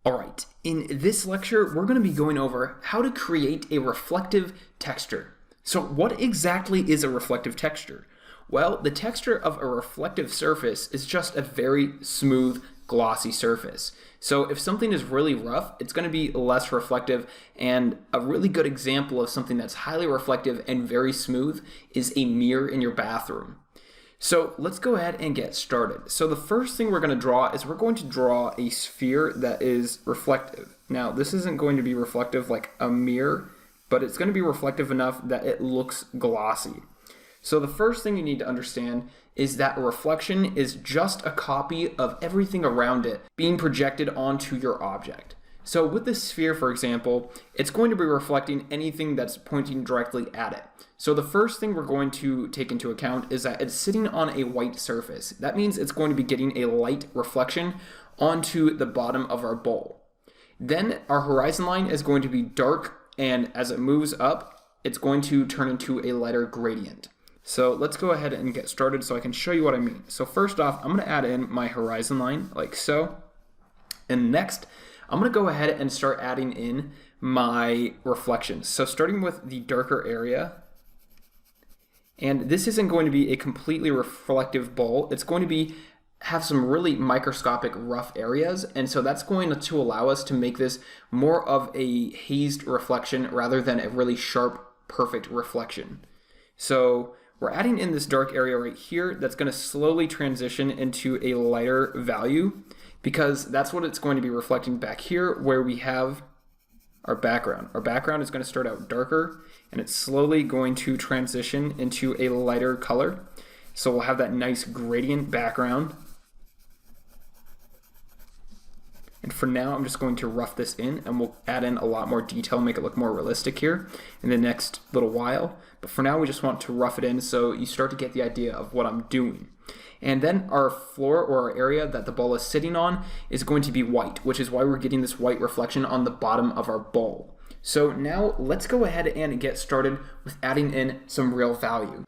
Alright, in this lecture, we're going to be going over how to create a reflective texture. So what exactly is a reflective texture? Well, the texture of a reflective surface is just a very smooth, glossy surface. So if something is really rough, it's going to be less reflective, and a really good example of something that's highly reflective and very smooth is a mirror in your bathroom. So let's go ahead and get started. So the first thing we're going to draw is we're going to draw a sphere that is reflective. Now this isn't going to be reflective like a mirror, but it's going to be reflective enough that it looks glossy. So the first thing you need to understand is that a reflection is just a copy of everything around it being projected onto your object. So with this sphere, for example, it's going to be reflecting anything that's pointing directly at it. So the first thing we're going to take into account is that it's sitting on a white surface. That means it's going to be getting a light reflection onto the bottom of our bowl. Then our horizon line is going to be dark, and as it moves up, it's going to turn into a lighter gradient. So let's go ahead and get started so I can show you what I mean. So first off, I'm going to add in my horizon line like so. And next, I'm going to go ahead and start adding in my reflections. So starting with the darker area, and this isn't going to be a completely reflective bowl. It's going to have some really microscopic rough areas, and so that's going to allow us to make this more of a hazed reflection rather than a really sharp, perfect reflection. So we're adding in this dark area right here that's going to slowly transition into a lighter value, because that's what it's going to be reflecting back here where we have our background. Our background is going to start out darker, and it's slowly going to transition into a lighter color. So we'll have that nice gradient background. And for now, I'm just going to rough this in, and we'll add in a lot more detail, make it look more realistic here in the next little while. But for now, we just want to rough it in so you start to get the idea of what I'm doing. And then our floor, or our area that the ball is sitting on, is going to be white, which is why we're getting this white reflection on the bottom of our bowl. So now let's go ahead and get started with adding in some real value.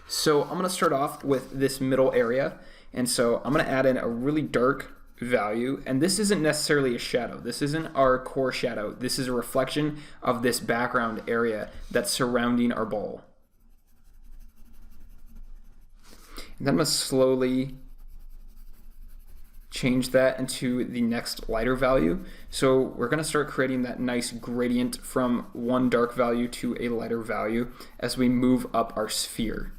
So I'm going to start off with this middle area, and so I'm going to add in a really dark value, and this isn't necessarily a shadow. This isn't our core shadow. This is a reflection of this background area that's surrounding our bowl. And then I'm going to slowly change that into the next lighter value. So we're going to start creating that nice gradient from one dark value to a lighter value as we move up our sphere.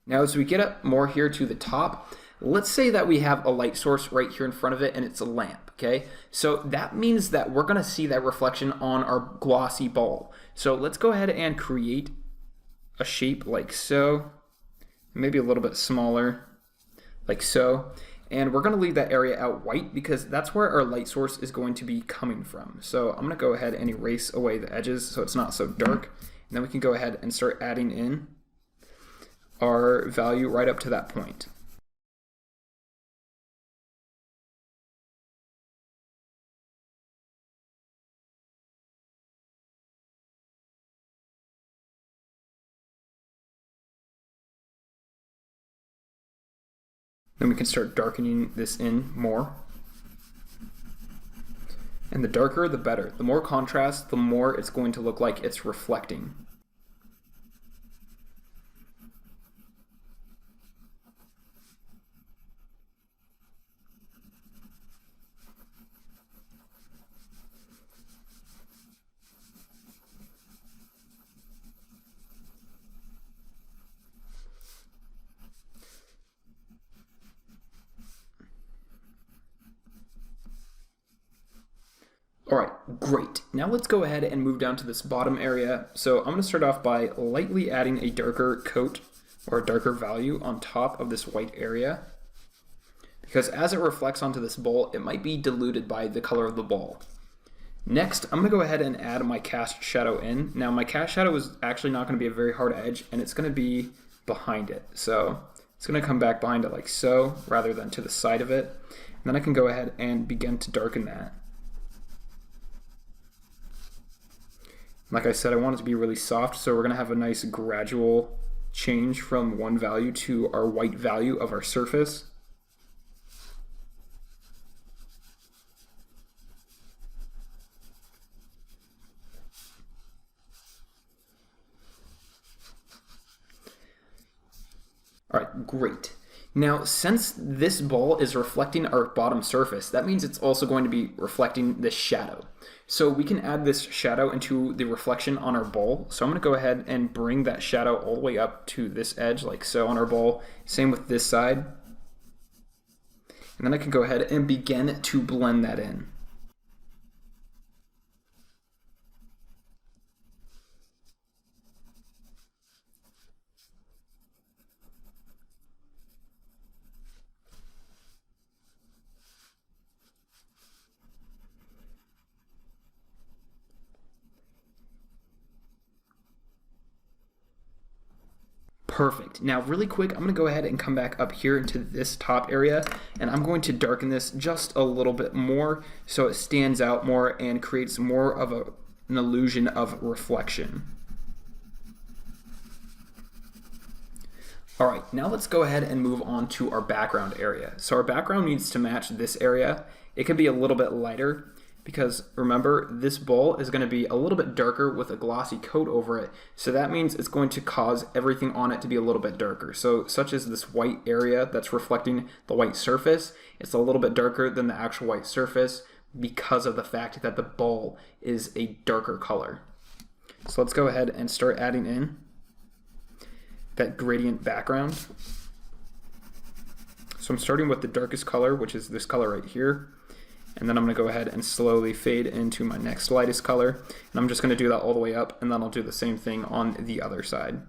Now as we get up more here to the top, let's say that we have a light source right here in front of it and it's a lamp, okay? So that means that we're gonna see that reflection on our glossy bowl. So let's go ahead and create a shape like so, maybe a little bit smaller, like so. And we're gonna leave that area out white because that's where our light source is going to be coming from. So I'm gonna go ahead and erase away the edges so it's not so dark. And then we can go ahead and start adding in our value right up to that point. Then we can start darkening this in more. And the darker, the better. The more contrast, the more it's going to look like it's reflecting. All right, great. Now let's go ahead and move down to this bottom area. So I'm going to start off by lightly adding a darker coat or a darker value on top of this white area, because as it reflects onto this bowl, it might be diluted by the color of the bowl. Next, I'm going to go ahead and add my cast shadow in. Now my cast shadow is actually not going to be a very hard edge, and it's going to be behind it. So it's going to come back behind it like so, rather than to the side of it. And then I can go ahead and begin to darken that. Like I said, I want it to be really soft, so we're going to have a nice gradual change from one value to our white value of our surface. All right, great. Now, since this ball is reflecting our bottom surface, that means it's also going to be reflecting this shadow. So we can add this shadow into the reflection on our ball. So I'm going to go ahead and bring that shadow all the way up to this edge, like so on our ball. Same with this side. And then I can go ahead and begin to blend that in. Perfect. Now, really quick, I'm going to go ahead and come back up here into this top area, and I'm going to darken this just a little bit more so it stands out more and creates more of an illusion of reflection. All right, now let's go ahead and move on to our background area. So our background needs to match this area. It can be a little bit lighter, because remember, this ball is going to be a little bit darker with a glossy coat over it. So that means it's going to cause everything on it to be a little bit darker. So such as this white area that's reflecting the white surface, it's a little bit darker than the actual white surface because of the fact that the ball is a darker color. So let's go ahead and start adding in that gradient background. So I'm starting with the darkest color, which is this color right here. And then I'm going to go ahead and slowly fade into my next lightest color. And I'm just going to do that all the way up, and then I'll do the same thing on the other side.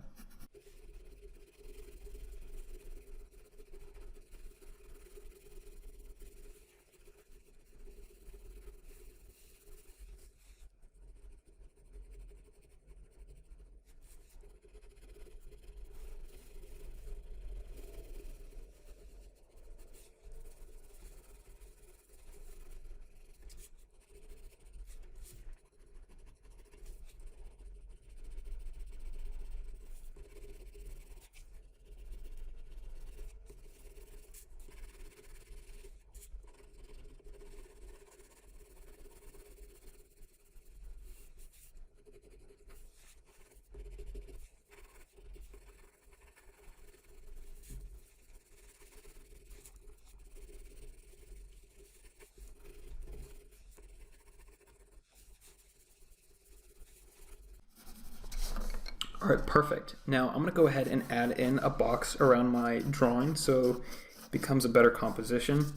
All right, perfect. Now I'm going to go ahead and add in a box around my drawing so it becomes a better composition.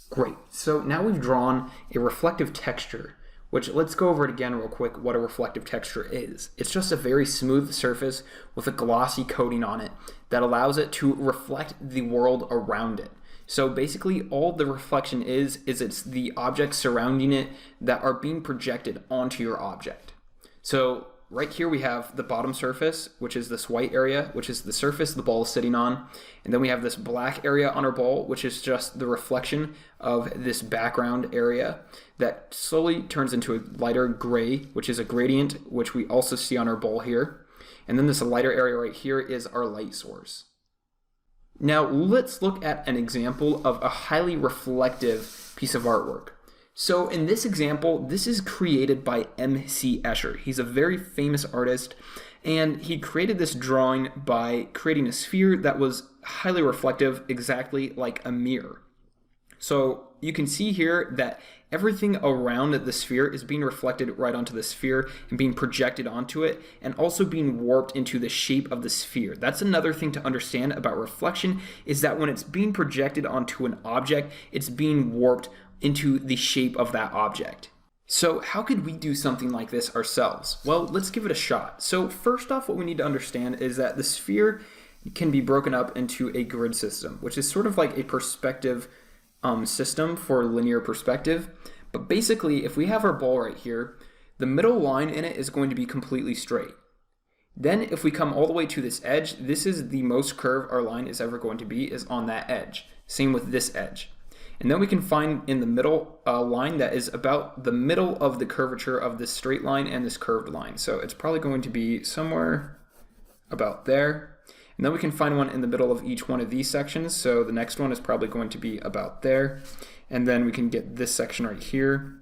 Great. So now we've drawn a reflective texture, which let's go over it again real quick what a reflective texture is. It's just a very smooth surface with a glossy coating on it that allows it to reflect the world around it. So basically all the reflection is it's the objects surrounding it that are being projected onto your object. So right here we have the bottom surface, which is this white area, which is the surface the ball is sitting on. And then we have this black area on our ball, which is just the reflection of this background area that slowly turns into a lighter gray, which is a gradient, which we also see on our ball here. And then this lighter area right here is our light source. Now let's look at an example of a highly reflective piece of artwork. So in this example, this is created by M.C. Escher. He's a very famous artist, and he created this drawing by creating a sphere that was highly reflective, exactly like a mirror. So you can see here that everything around the sphere is being reflected right onto the sphere and being projected onto it, and also being warped into the shape of the sphere. That's another thing to understand about reflection, is that when it's being projected onto an object, it's being warped into the shape of that object. So how could we do something like this ourselves? Well, let's give it a shot. So first off, what we need to understand is that the sphere can be broken up into a grid system, which is sort of like a perspective system for linear perspective. But basically, if we have our ball right here, the middle line in it is going to be completely straight. Then if we come all the way to this edge, this is the most curve our line is ever going to be, is on that edge. Same with this edge. And then we can find in the middle a line that is about the middle of the curvature of this straight line and this curved line. So it's probably going to be somewhere about there. And then we can find one in the middle of each one of these sections. So the next one is probably going to be about there. And then we can get this section right here.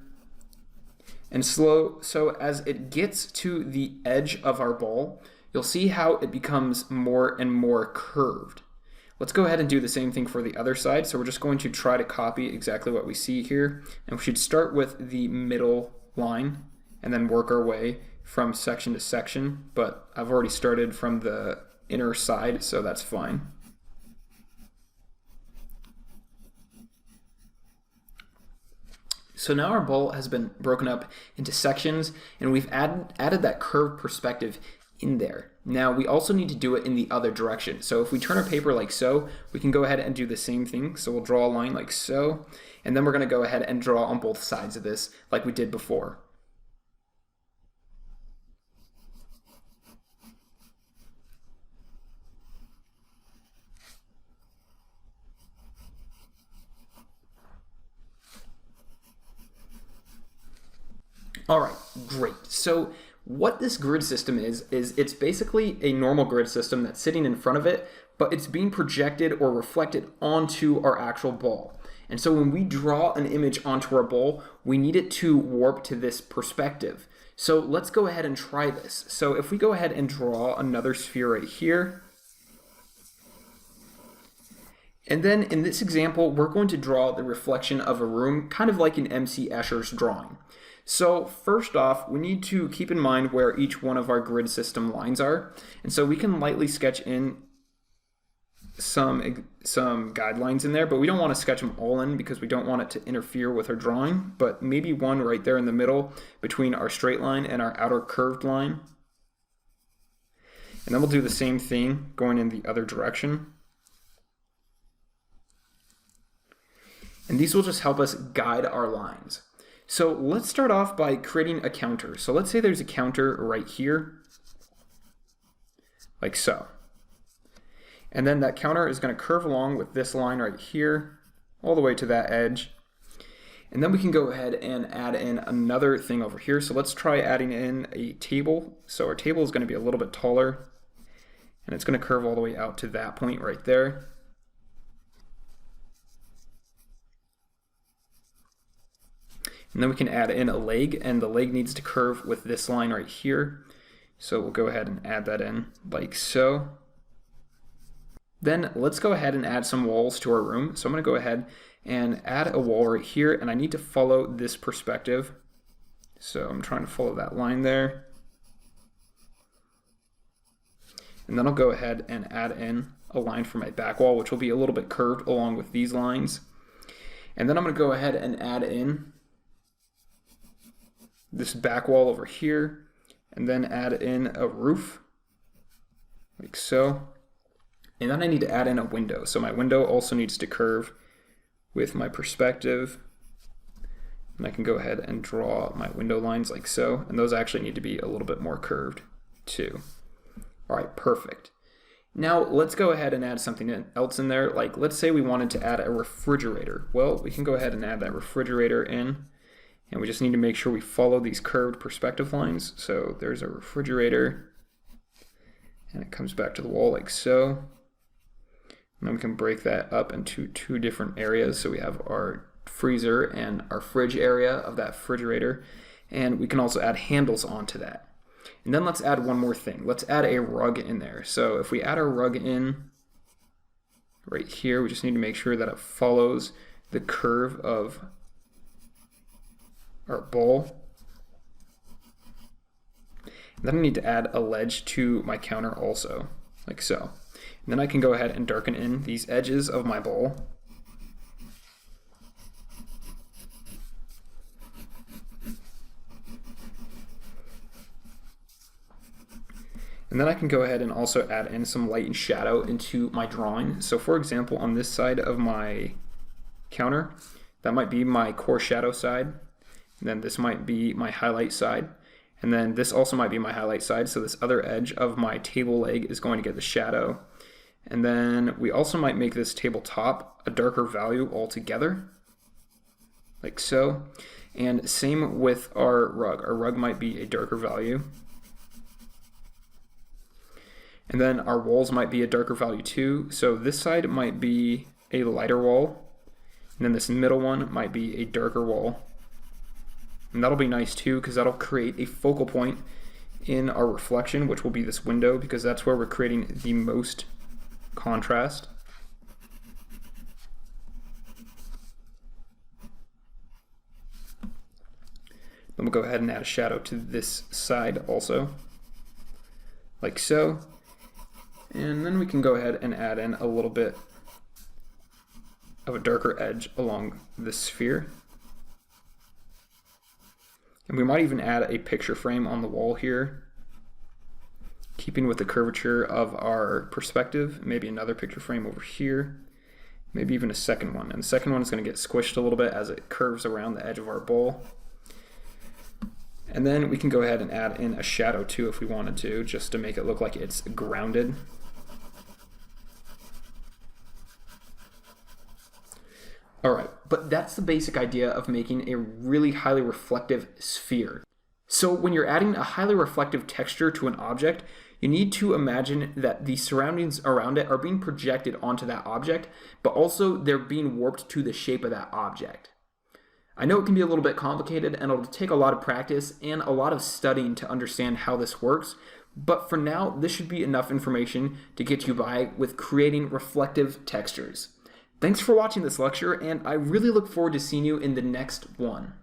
And so as it gets to the edge of our ball, you'll see how it becomes more and more curved. Let's go ahead and do the same thing for the other side. So we're just going to try to copy exactly what we see here. And we should start with the middle line and then work our way from section to section. But I've already started from the inner side, so that's fine. So now our ball has been broken up into sections, and we've added that curved perspective in there. Now we also need to do it in the other direction. So if we turn our paper like so, we can go ahead and do the same thing. So we'll draw a line like so, and then we're going to go ahead and draw on both sides of this like we did before. All right, great. So what this grid system is it's basically a normal grid system that's sitting in front of it, but it's being projected or reflected onto our actual ball. And so when we draw an image onto our ball, we need it to warp to this perspective. So let's go ahead and try this. So if we go ahead and draw another sphere right here, and then in this example, we're going to draw the reflection of a room, kind of like in MC Escher's drawing. So first off, we need to keep in mind where each one of our grid system lines are. And so we can lightly sketch in some guidelines in there, but we don't want to sketch them all in because we don't want it to interfere with our drawing, but maybe one right there in the middle between our straight line and our outer curved line. And then we'll do the same thing going in the other direction. And these will just help us guide our lines. So let's start off by creating a counter. So let's say there's a counter right here, like so. And then that counter is going to curve along with this line right here, all the way to that edge. And then we can go ahead and add in another thing over here. So let's try adding in a table. So our table is going to be a little bit taller, and it's going to curve all the way out to that point right there. And then we can add in a leg, and the leg needs to curve with this line right here. So we'll go ahead and add that in like so. Then let's go ahead and add some walls to our room. So I'm going to go ahead and add a wall right here, and I need to follow this perspective. So I'm trying to follow that line there. And then I'll go ahead and add in a line for my back wall, which will be a little bit curved along with these lines. And then I'm going to go ahead and add in this back wall over here, and then add in a roof, like so. And then I need to add in a window. So my window also needs to curve with my perspective. And I can go ahead and draw my window lines like so. And those actually need to be a little bit more curved too. All right, perfect. Now let's go ahead and add something else in there. Like let's say we wanted to add a refrigerator. Well, we can go ahead and add that refrigerator in. And we just need to make sure we follow these curved perspective lines. So there's a refrigerator, and it comes back to the wall like so. And then we can break that up into two different areas. So we have our freezer and our fridge area of that refrigerator. And we can also add handles onto that. And then let's add one more thing. Let's add a rug in there. So if we add our rug in right here, we just need to make sure that it follows the curve of our ball. And then I need to add a ledge to my counter also, like so. And then I can go ahead and darken in these edges of my ball. And then I can go ahead and also add in some light and shadow into my drawing. So for example, on this side of my counter, that might be my core shadow side. And then this might be my highlight side. And then this also might be my highlight side. So this other edge of my table leg is going to get the shadow. And then we also might make this tabletop a darker value altogether. like so. And same with our rug. Our rug might be a darker value. And then our walls might be a darker value too. So this side might be a lighter wall. And then this middle one might be a darker wall. And that'll be nice too, because that'll create a focal point in our reflection, which will be this window, because that's where we're creating the most contrast. Then we'll go ahead and add a shadow to this side also, like so. And then we can go ahead and add in a little bit of a darker edge along this sphere. And we might even add a picture frame on the wall here, keeping with the curvature of our perspective. Maybe another picture frame over here, maybe even a second one. And the second one is going to get squished a little bit as it curves around the edge of our bowl. And then we can go ahead and add in a shadow too if we wanted to, just to make it look like it's grounded. Alright, but that's the basic idea of making a really highly reflective sphere. So when you're adding a highly reflective texture to an object, you need to imagine that the surroundings around it are being projected onto that object, but also they're being warped to the shape of that object. I know it can be a little bit complicated and it'll take a lot of practice and a lot of studying to understand how this works, but for now, this should be enough information to get you by with creating reflective textures. Thanks for watching this lecture, and I really look forward to seeing you in the next one.